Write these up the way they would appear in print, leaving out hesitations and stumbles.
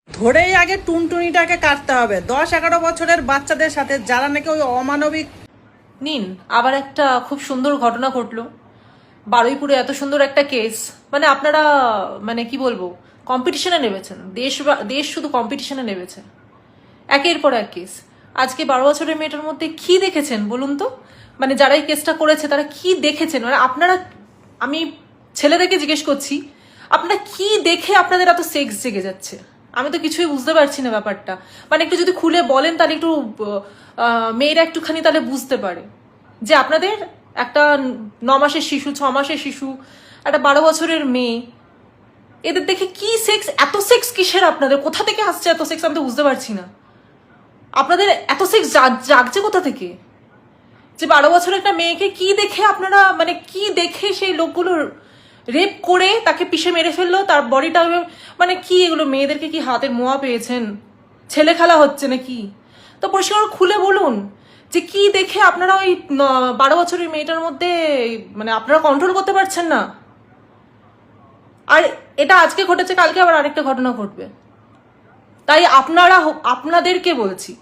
ধরেই আগে টুনটুনিটাকে কাটতে হবে। 10-11 বছরের বাচ্চাদের সাথে যারা নাকি ওই অমানবিক। নিন, আবার একটা খুব সুন্দর ঘটনা ঘটলো বারুইপুরে। এত সুন্দর একটা কেস, মানে আপনারা মানে কি বলবো, কম্পিটিশনে নেমেছেন। দেশ শুধু কম্পিটিশনে নেমেছে, একের পর এক কেস। আজকে 12 বছরের মেয়েটার মধ্যে কি দেখেছেন বলুন তো? মানে যারা এই কেসটা করেছে তারা কি দেখেছেন? মানে আপনারা, আমি ছেলেদেরকে জিজ্ঞেস করছি, আপনারা কি দেখে আপনাদের এত সেক্স জেগে যাচ্ছে? আমি তো কিছুই বুঝতে পারছি না ব্যাপারটা। মানে একটু যদি খুলে বলেন তাহলে একটু মেয়েরা একটুখানি তাহলে বুঝতে পারে যে আপনাদের একটা 9 মাসের শিশু, 6 মাসের শিশু, একটা 12 বছরের মেয়ে, এদের দেখে কি সেক্স, এত সেক্স কিসের আপনাদের? কোথা থেকে আসছে এত সেক্স? আমি তো বুঝতে পারছি না আপনাদের এত সেক্স জাগছে কোথা থেকে? যে 12 বছরের একটা মেয়েকে কি দেখে আপনারা, মানে কি দেখে সেই লোকগুলো রেপ করে তাকে পিষে মেরে ফেললো, তার বডিটা, মানে কি এগুলো? মেয়েদেরকে কি হাতের মোয়া পেয়েছেন? ছেলে খেলা হচ্ছে নাকি? তো পরিষ্কার খুলে বলুন যে কি দেখে আপনারা ওই 12 বছরের মেয়েটার মধ্যে, মানে আপনারা কন্ট্রোল করতে পারছেন না। আর এটা আজকে ঘটেছে, কালকে আবার আরেকটা ঘটনা ঘটবে। তাই আপনাদেরকে বলছি,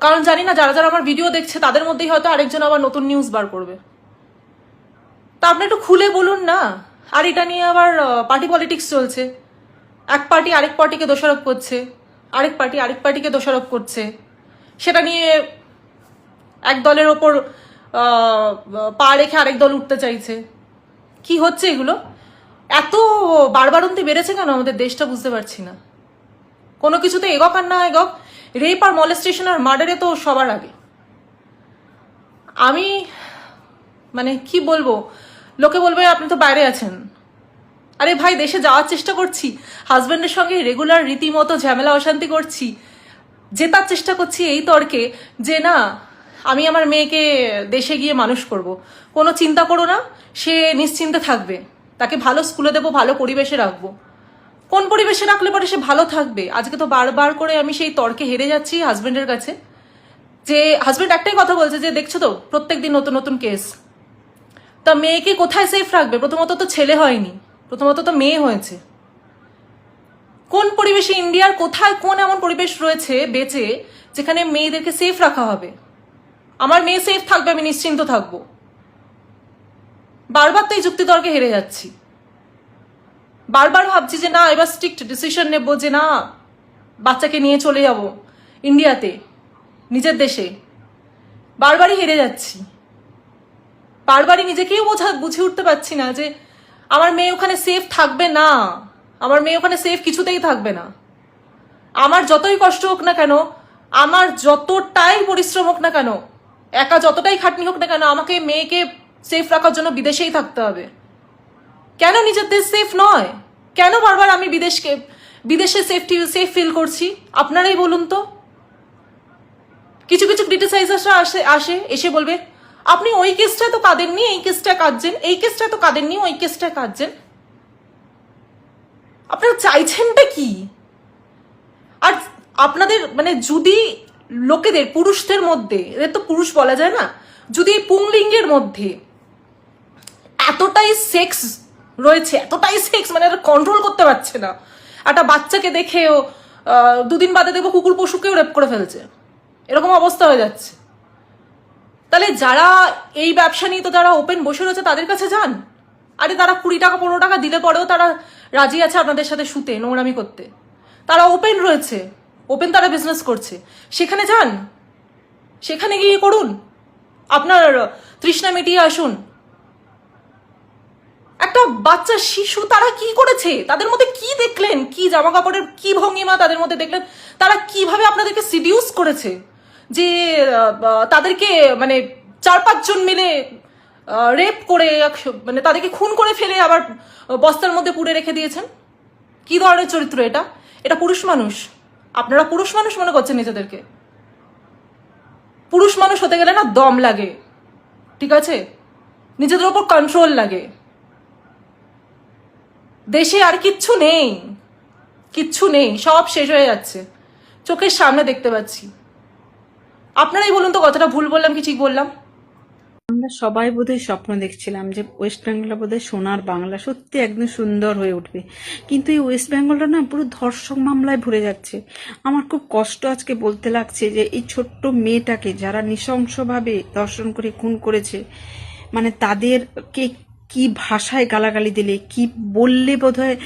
কারণ জানি না যারা যারা আমার ভিডিও দেখছে তাদের মধ্যেই হয়তো আরেকজন আবার নতুন নিউজ বার করবে। তা আপনি একটু খুলে বলুন না। আর এটা নিয়ে আবার পার্টি পলিটিক্স চলছে। এক পার্টি আরেক পার্টিকে দোষারোপ করছে, আরেক পার্টি আরেক পার্টিকে দোষারোপ করছে। সেটা নিয়ে এক দলের ওপর পা রেখে আরেক দল উঠতে চাইছে। কি হচ্ছে এগুলো? এত বাড়বাড়ন্তি বেড়েছে কেন আমাদের দেশটা, বুঝতে পারছি না। কোনো কিছুতে এগক আর না এগক, রেপ আর মলেস্টেশন আর মার্ডারে তো সবার আগে। আমি মানে কি বলবো, লোকে বলবে আপনি তো বাইরে আছেন। আরে ভাই, দেশে যাওয়ার চেষ্টা করছি, হাজব্যান্ডের সঙ্গে রেগুলার রীতিমতো ঝামেলা অশান্তি করছি, জেতার চেষ্টা করছি এই তর্কে যে না, আমি আমার মেয়েকে দেশে গিয়ে মানুষ করব, কোনো চিন্তা করো না, সে নিশ্চিন্তে থাকবে, তাকে ভালো স্কুলে দেবো, ভালো পরিবেশে রাখবো। কোন পরিবেশে রাখলে পরে সে ভালো থাকবে? আজকে তো বারবার করে আমি সেই তর্কে হেরে যাচ্ছি হাজব্যান্ডের কাছে। যে হাজব্যান্ড একটাই কথা বলছে যে দেখছো তো প্রত্যেকদিন নতুন নতুন কেস। তা মেয়েকে কোথায় সেফ রাখবে? প্রথমত তো ছেলে হয়নি, প্রথমত তো মেয়ে হয়েছে। কোন পরিবেশে, ইন্ডিয়ার কোথায় কোন এমন পরিবেশ রয়েছে বেঁচে যেখানে মেয়েদেরকে সেফ রাখা হবে? আমার মেয়ে সেফ থাকবে, আমি নিশ্চিন্ত থাকবো। বারবার তো এই যুক্তি তর্কে হেরে যাচ্ছি। বারবার ভাবছি যে না, এবার স্ট্রিক্ট ডিসিশন নেব যে না, বাচ্চাকে নিয়ে চলে যাব ইন্ডিয়াতে, নিজের দেশে। বারবারই হেরে যাচ্ছি, বারবারই নিজেকেও বুঝে উঠতে পারছি না যে আমার মেয়ে ওখানে সেফ থাকবে না, আমার মেয়ে ওখানে সেফ কিছুতেই থাকবে না। আমার যতই কষ্ট হোক না কেন, আমার যতটাই পরিশ্রম হোক না কেন, একা যতটাই খাটনি হোক না কেন, আমাকে মেয়েকে সেফ রাখার জন্য বিদেশেই থাকতে হবে। কেন নিজের দেশ সেফ নয়? কেন বারবার আমি বিদেশে সেফ ফিল করছি? আপনারাই বলুন তো। কিছু কিছু ক্রিটিসাইজাররা আসে এসে বলবে আপনি ওই কেসটা তো কাঁদেননি, এই কেসটা কাঁদছেন, এই কেসটা তো কাঁদেননি, ওই কেসটা কাঁদছেন। আপনারা চাইছেনটা কি? আর আপনাদের মানে যদি লোকেদের, পুরুষদের মধ্যে, এদের তো পুরুষ বলা যায় না, যদি পুংলিঙ্গের মধ্যে এতটাই সেক্স রয়েছে, এতটাই সেক্স, মানে কন্ট্রোল করতে পারছে না, একটা বাচ্চাকে দেখেও 2 দিন বাদে দেখবো কুকুর পশুকেও রেপ করে ফেলছে, এরকম অবস্থা হয়ে যাচ্ছে। তাহলে যারা এই ব্যবসা নিয়ে তো যারা ওপেন বসে রয়েছে তাদের কাছে যান। আরে তারা 20 টাকা 15 টাকা দিলে পরেও তারা রাজি আছে আপনাদের সাথে শুতে, নোংরামি করতে। তারা ওপেন রয়েছে, ওপেন তারা বিজনেস করছে, সেখানে যান, সেখানে গিয়ে করুন, আপনার তৃষ্ণা মিটিয়ে আসুন। একটা বাচ্চা শিশু, তারা কি করেছে? তাদের মধ্যে কি দেখলেন? কি জামা কাপড়ের কি ভঙ্গিমা তাদের মধ্যে দেখলেন? তারা কিভাবে আপনাদেরকে সিডিউস করেছে যে তাদেরকে মানে 4-5 জন মিলে রেপ করে, মানে তাদেরকে খুন করে ফেলে আবার বস্তার মধ্যে পুড়ে রেখে দিয়েছেন? কি ধরনের চরিত্র এটা? এটা পুরুষ মানুষ? আপনারা পুরুষ মানুষ মনে করছেন নিজেদেরকে? পুরুষ মানুষ হতে গেলে না দম লাগে, ঠিক আছে? নিজেদের ওপর কন্ট্রোল লাগে। দেশে আর কিচ্ছু নেই, কিচ্ছু নেই, সব শেষ হয়ে যাচ্ছে, চোখের সামনে দেখতে পাচ্ছি। আপনারাই বলুন তো, কথাটা ভুল বললাম কি ঠিক বললাম? আমরা সবাই বোধহয় স্বপ্ন দেখছিলাম যে ওয়েস্ট বেঙ্গলটা বোধহয় সোনার বাংলা, সত্যি একদম সুন্দর হয়ে উঠবে, কিন্তু এই ওয়েস্ট বেঙ্গলটা না পুরো ধর্ষক মামলায় ভরে যাচ্ছে। আমার খুব কষ্ট আজকে বলতে লাগছে যে এই ছোট্ট মেয়েটাকে যারা নৃশংসভাবে ধর্ষণ করে খুন করেছে, মানে তাদেরকে কি ভাষায় গালাগালি দিলে, কি বললে বোধহয়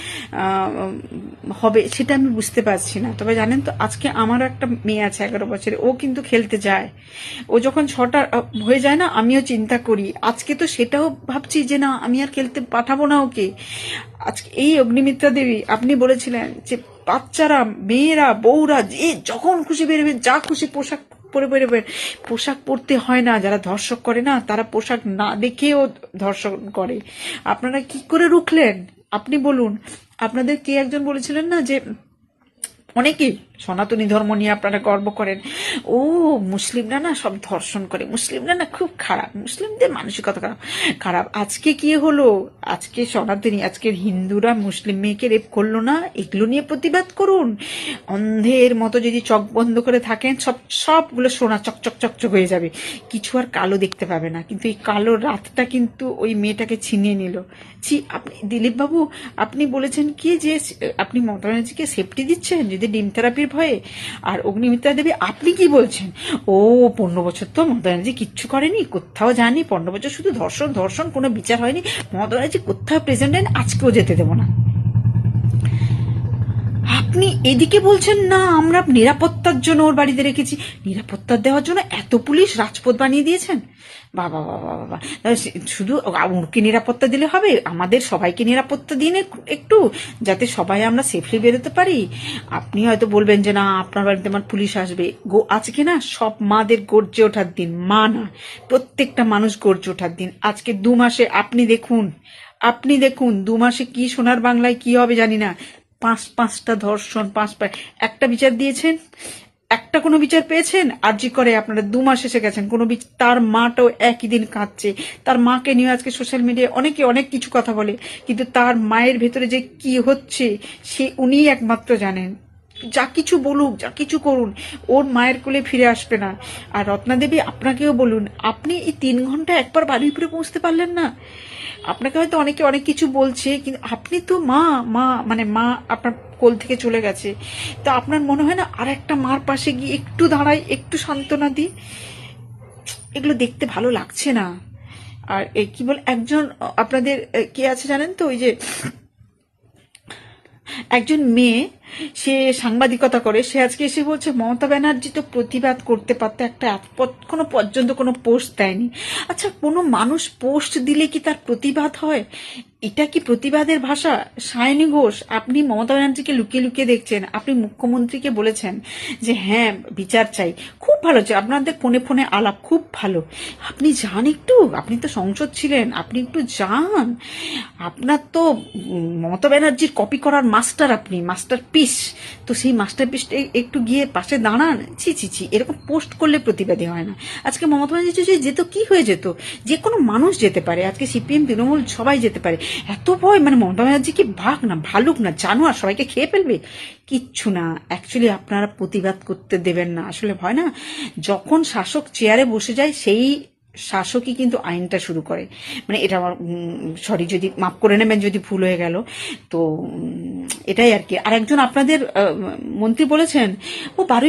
হবে সেটা আমি বুঝতে পারছি না। তবে জানেন তো, আজকে আমার একটা মেয়ে আছে 11 বছরে, ও কিন্তু খেলতে যায়। ও যখন 6টা হয়ে যায় না, আমিও চিন্তা করি, আজকে তো সেটাও ভাবছি যে না, আমি আর খেলতে পাঠাবো না ওকে। আজকে এই অগ্নিমিত্রা দেবী, আপনি বলেছিলেন যে বাচ্চারা, মেয়েরা, বউরা যে যখন খুশি বেরোবে, যা খুশি পোশাক পরে বেরোবেন। পোশাক পরতে হয় না, যারা ধর্ষক করে না তারা পোশাক না দেখেও ধর্ষণ করে। আপনারা কি করে রুখলেন আপনি বলুন? আপনাদের কে একজন বলেছিলেন না যে অনেকে সনাতনী ধর্ম নিয়ে আপনারা গর্ব করেন, ও মুসলিমরা না সব ধর্ষণ করে, মুসলিমরা না খুব খারাপ, মুসলিমদের মানসিকতা খারাপ খারাপ। আজকে কি হলো? আজকে সনাতনী, আজকের হিন্দুরা মুসলিম মেয়েকে রেপ করলো না, এগুলো নিয়ে প্রতিবাদ করুন। অন্ধের মতো যদি চোখ বন্ধ করে থাকেন, সবগুলো সোনা চকচক চকচক হয়ে যাবে, কিছু আর কালো দেখতে পাবে না। কিন্তু এই কালো রাতটা কিন্তু ওই মেয়েটাকে ছিনিয়ে নিল। আপনি দিলীপ বাবু, আপনি বলেছেন কি যে আপনি মমতা ব্যানার্জিকে সেফটি দিচ্ছেন যদি ডিম থেরাপির ভয়ে, আর অগ্নিমিত্রা দেবী আপনি কি বলছেন? ও 15 বছর তো মমতা ব্যানার্জি কিচ্ছু করেনি, কোথাও যায়নি, 15 বছর শুধু ধর্ষণ ধর্ষণ, কোনো বিচার হয়নি, মমতা ব্যানার্জি কোথাও প্রেসিডেন্ট, আজকেও যেতে দেবো না। আপনি এদিকে বলছেন না আমরা নিরাপত্তার জন্য ওর বাড়িতে রেখেছি, নিরাপত্তা দেওয়ার জন্য এত পুলিশ রাজপথ বানিয়ে দিয়েছেন। বাবা বাবা বাবা, শুধু ওকে নিরাপত্তা দিলে হবে? আমাদের সবাইকে নিরাপত্তা দিন একটু, যাতে সবাই আমরা সেফলি বেরোতে পারি। আপনি হয়তো বলবেন যে না, আপনার বাড়িতে আমার পুলিশ আসবে। আজকে না সব মাদের গর্জে ওঠার দিন, মা না, প্রত্যেকটা মানুষ গর্জে ওঠার দিন। আজকে 2 মাসে আপনি দেখুন 2 মাসে কি সোনার বাংলায় কি হবে জানি না। 5টা ধর্ষণ, 5 একটা বিচার দিয়েছেন, একটা কোনো বিচার পেয়েছেন? আরজি করে আপনারা 2 মাস এসে গেছেন, কোনো তার মাটাও একই দিন কাঁদছে। তার মাকে নিয়ে আজকে সোশ্যাল মিডিয়ায় অনেকে অনেক কিছু কথা বলে, কিন্তু তার মায়ের ভেতরে যে কি হচ্ছে সে উনিই একমাত্র জানেন। যা কিছু বলুক, যা কিছু করুন, ওর মায়ের কোলে ফিরে আসবে না। আর রত্না দেবী, আপনাকেও বলুন, আপনি এই 3 ঘন্টা একবার বারুইপুরে পৌঁছতে পারলেন না? আপনাকে হয়তো অনেকে অনেক কিছু বলছে, কিন্তু আপনি তো মা আপনার কোল থেকে চলে গেছে। তো আপনার মনে হয় না আর একটা মার পাশে গিয়ে একটু দাঁড়াই, একটু সান্ত্বনা দিই? এগুলো দেখতে ভালো লাগছে না। আর কি বল, একজন আপনাদের কে আছে জানেন তো, ওই যে একজন মেয়ে, সে সাংবাদিকতা করে, সে আজকে এসে বলছে মমতা ব্যানার্জি তো প্রতিবাদ করতে পারতো, একটা কোনো পর্যন্ত কোনো পোস্ট দেয়নি। আচ্ছা, কোনো মানুষ পোস্ট দিলে কি তার প্রতিবাদ হয়? এটা কি প্রতিবাদের ভাষা? সায়নী ঘোষ, আপনি মমতা ব্যানার্জিকে লুকিয়ে লুকিয়ে দেখছেন, আপনি মুখ্যমন্ত্রীকে বলেছেন যে হ্যাঁ বিচার চাই, খুব ভালো হচ্ছে, আপনাদের ফোনে ফোনে আলাপ খুব ভালো। আপনি যান একটু, আপনি তো সংসদ ছিলেন, আপনি একটু যান। আপনার তো মমতা ব্যানার্জির কপি করার মাস্টার, আপনি মাস্টার পিস, তো সেই মাস্টার পিসটা একটু গিয়ে পাশে দাঁড়ান। ছি, এরকম পোস্ট করলে প্রতিবাদী হয় না। আজকে মমতা ব্যানার্জি যেত, কি হয়ে যেত? যে কোনো মানুষ যেতে পারে, আজকে সিপিএম তৃণমূল সবাই যেতে পারে। এত ভয়, মানে মমতা ব্যানার্জি কি বাঘ না ভালুক না জানোয়ার, সবাইকে খেয়ে ফেলবে? কিচ্ছু না। অ্যাকচুয়ালি আপনারা প্রতিবাদ করতে দেবেন না। আসলে ভয় না, যখন শাসক চেয়ারে বসে যায় সেই শাসকই কিন্তু আইনটা শুরু করে। মানে এটা আমার সরি, যদি মাফ করে নেবেন যদি ভুল হয়ে গেল, তো এটাই আর কি। আর একজন আপনাদের মন্ত্রী বলেছেন ও